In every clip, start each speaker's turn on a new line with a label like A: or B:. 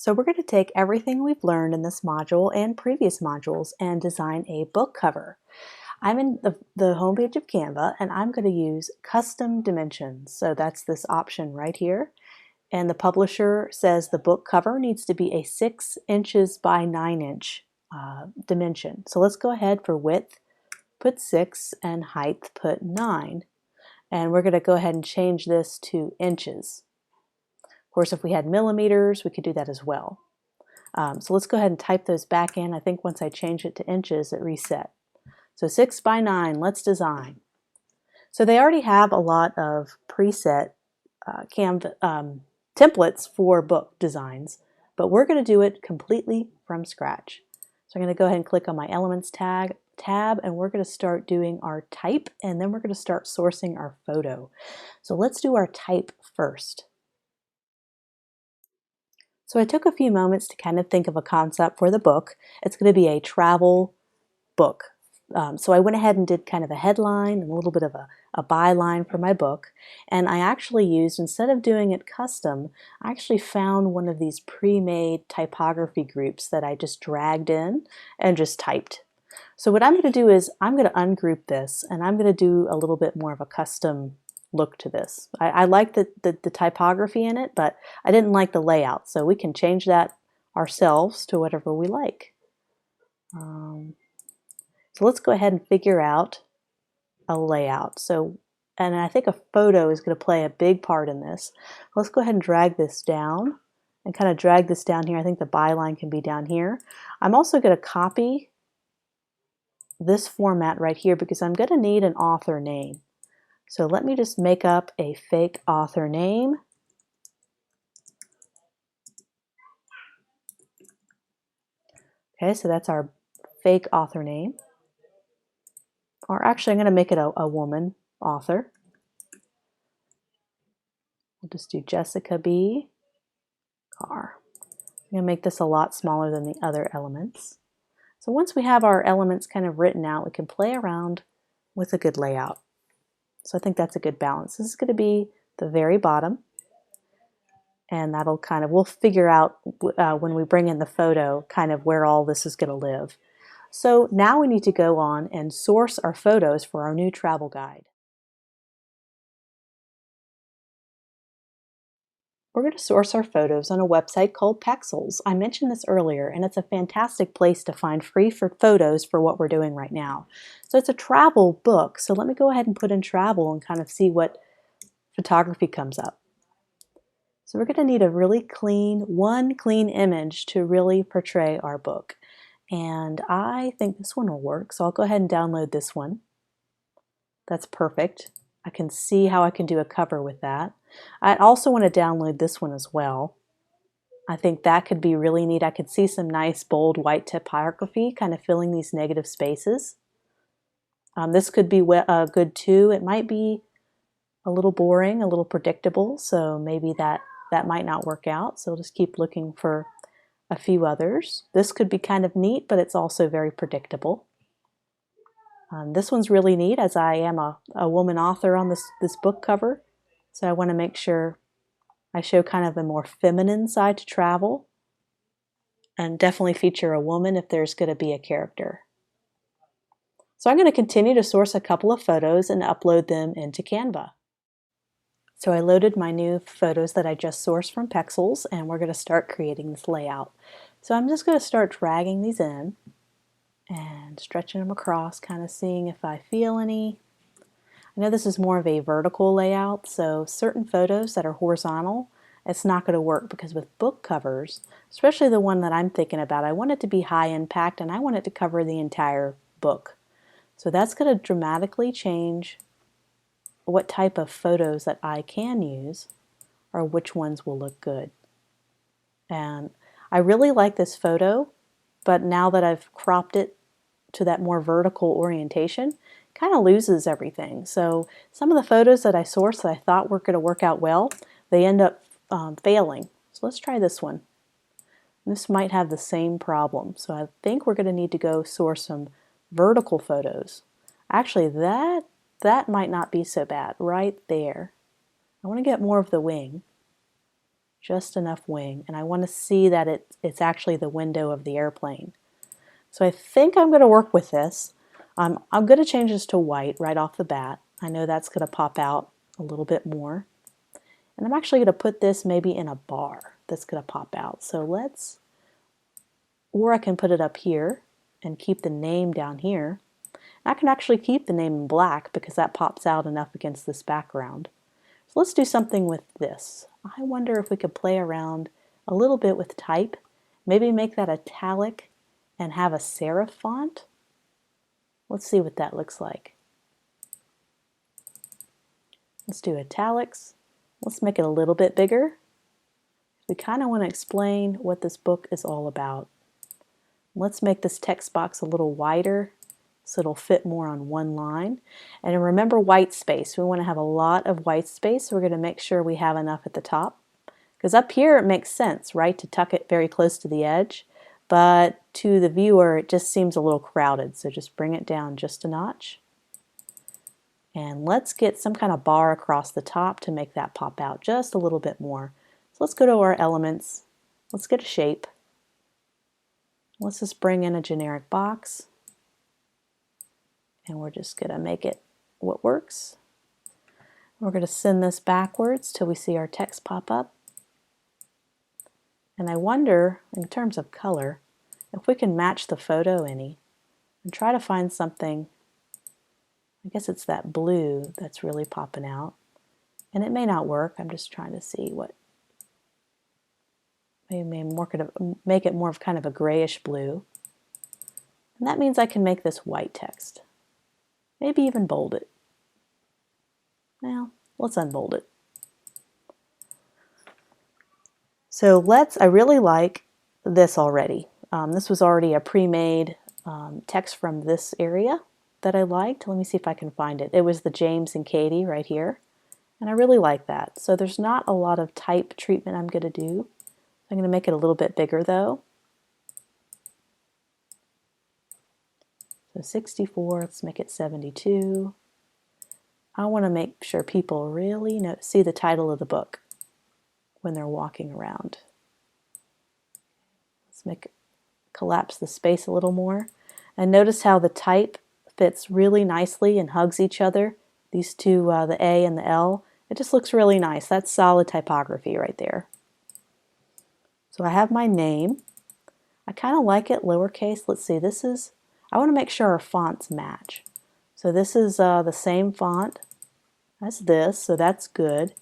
A: So we're going to take everything we've learned in this module and previous modules and design a book cover. I'm in the homepage of Canva and I'm going to use custom dimensions. So that's this option right here. And the publisher says the book cover needs to be a 6 inches by 9 inch dimension. So let's go ahead for width, put 6, and height, put 9. And we're going to go ahead and change this to inches. Of course, if we had millimeters, we could do that as well. So let's go ahead and type those back in. I think once I change it to inches, it reset. So 6 by 9, let's design. So they already have a lot of preset Canva templates for book designs, but we're going to do it completely from scratch. So I'm going to go ahead and click on my Elements tab, and we're going to start doing our type, and then we're going to start sourcing our photo. So let's do our type first. So I took a few moments to kind of think of a concept for the book. It's going to be a travel book. So I went ahead and did kind of a headline and a little bit of a byline for my book. And I actually used, instead of doing it custom, I actually found one of these pre-made typography groups that I just dragged in and just typed. So what I'm going to do is I'm going to ungroup this and I'm going to do a little bit more of a custom look to this. I like the typography in it, but I didn't like the layout. So we can change that ourselves to whatever we like. So let's go ahead and figure out a layout. And I think a photo is going to play a big part in this. Let's go ahead and drag this down and kind of drag this down here. I think the byline can be down here. I'm also going to copy this format right here because I'm going to need an author name. So let me just make up a fake author name. Okay, so that's our fake author name. Or actually, I'm going to make it a woman author. We'll just do Jessica B. Carr. I'm going to make this a lot smaller than the other elements. So once we have our elements kind of written out, we can play around with a good layout. So I think that's a good balance. This is going to be the very bottom. And that'll kind of, we'll figure out when we bring in the photo kind of where all this is going to live. So now we need to go on and source our photos for our new travel guide. We're going to source our photos on a website called Pexels. I mentioned this earlier, and it's a fantastic place to find free photos for what we're doing right now. So it's a travel book, so let me go ahead and put in travel and kind of see what photography comes up. So we're going to need a really one clean image to really portray our book. And I think this one will work, so I'll go ahead and download this one. That's perfect. I can see how I can do a cover with that. I also want to download this one as well. I think that could be really neat. I could see some nice bold white typography kind of filling these negative spaces. This could be good too. It might be a little boring, a little predictable, so maybe that might not work out. So we'll just keep looking for a few others. This could be kind of neat, but it's also very predictable. This one's really neat, as I am a woman author on this book cover. So I want to make sure I show kind of a more feminine side to travel and definitely feature a woman if there's going to be a character. So I'm going to continue to source a couple of photos and upload them into Canva. So I loaded my new photos that I just sourced from Pexels, and we're going to start creating this layout. So I'm just going to start dragging these in and stretching them across, kind of seeing if I feel any. I know this is more of a vertical layout, so certain photos that are horizontal, it's not going to work because with book covers, especially the one that I'm thinking about, I want it to be high impact and I want it to cover the entire book. So that's going to dramatically change what type of photos that I can use or which ones will look good. And I really like this photo, but now that I've cropped it to that more vertical orientation, kind of loses everything. So some of the photos that I sourced that I thought were going to work out well, they end up failing. So let's try this one. This might have the same problem. So I think we're going to need to go source some vertical photos. Actually, that might not be so bad right there. I want to get more of the wing. just enough wing, and I want to see that it's actually the window of the airplane. So I think I'm going to work with this. I'm going to change this to white right off the bat. I know that's going to pop out a little bit more. And I'm actually going to put this maybe in a bar that's going to pop out. So or I can put it up here and keep the name down here. I can actually keep the name in black because that pops out enough against this background. So let's do something with this. I wonder if we could play around a little bit with type, maybe make that italic and have a serif font. Let's see what that looks like. Let's do italics. Let's make it a little bit bigger. We kind of want to explain what this book is all about. Let's make this text box a little wider so it'll fit more on one line. And remember white space. We want to have a lot of white space. So we're going to make sure we have enough at the top. Because up here it makes sense, right, to tuck it very close to the edge. But to the viewer it just seems a little crowded. So just bring it down just a notch. And let's get some kind of bar across the top to make that pop out just a little bit more. So let's go to our elements. Let's get a shape. Let's just bring in a generic box. And we're just going to make it what works. We're going to send this backwards till we see our text pop up. And I wonder, in terms of color, if we can match the photo any and try to find something. I guess it's that blue that's really popping out. And it may not work. I'm just trying to see what. Maybe make it more of kind of a grayish blue. And that means I can make this white text. Maybe even bold it. Now, let's unbold it. So I really like this already. This was already a pre-made text from this area that I liked. Let me see if I can find it. It was the James and Katie right here. And I really like that. So there's not a lot of type treatment I'm going to do. I'm going to make it a little bit bigger though. So 64, let's make it 72. I want to make sure people really see the title of the book when they're walking around. Let's collapse the space a little more. And notice how the type fits really nicely and hugs each other. These two, the A and the L. It just looks really nice. That's solid typography right there. So I have my name. I kind of like it lowercase. Let's see, I want to make sure our fonts match. So this is the same font as this, so that's good.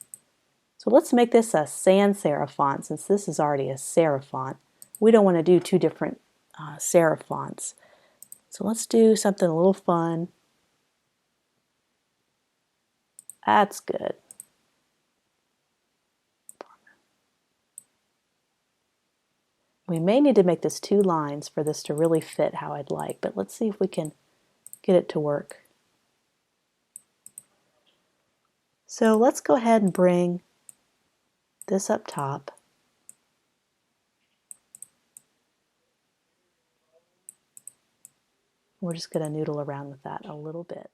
A: So let's make this a sans serif font since this is already a serif font. We don't want to do two different serif fonts. So let's do something a little fun. That's good. We may need to make this 2 lines for this to really fit how I'd like, but let's see if we can get it to work. So let's go ahead and bring this up top. We're just going to noodle around with that a little bit.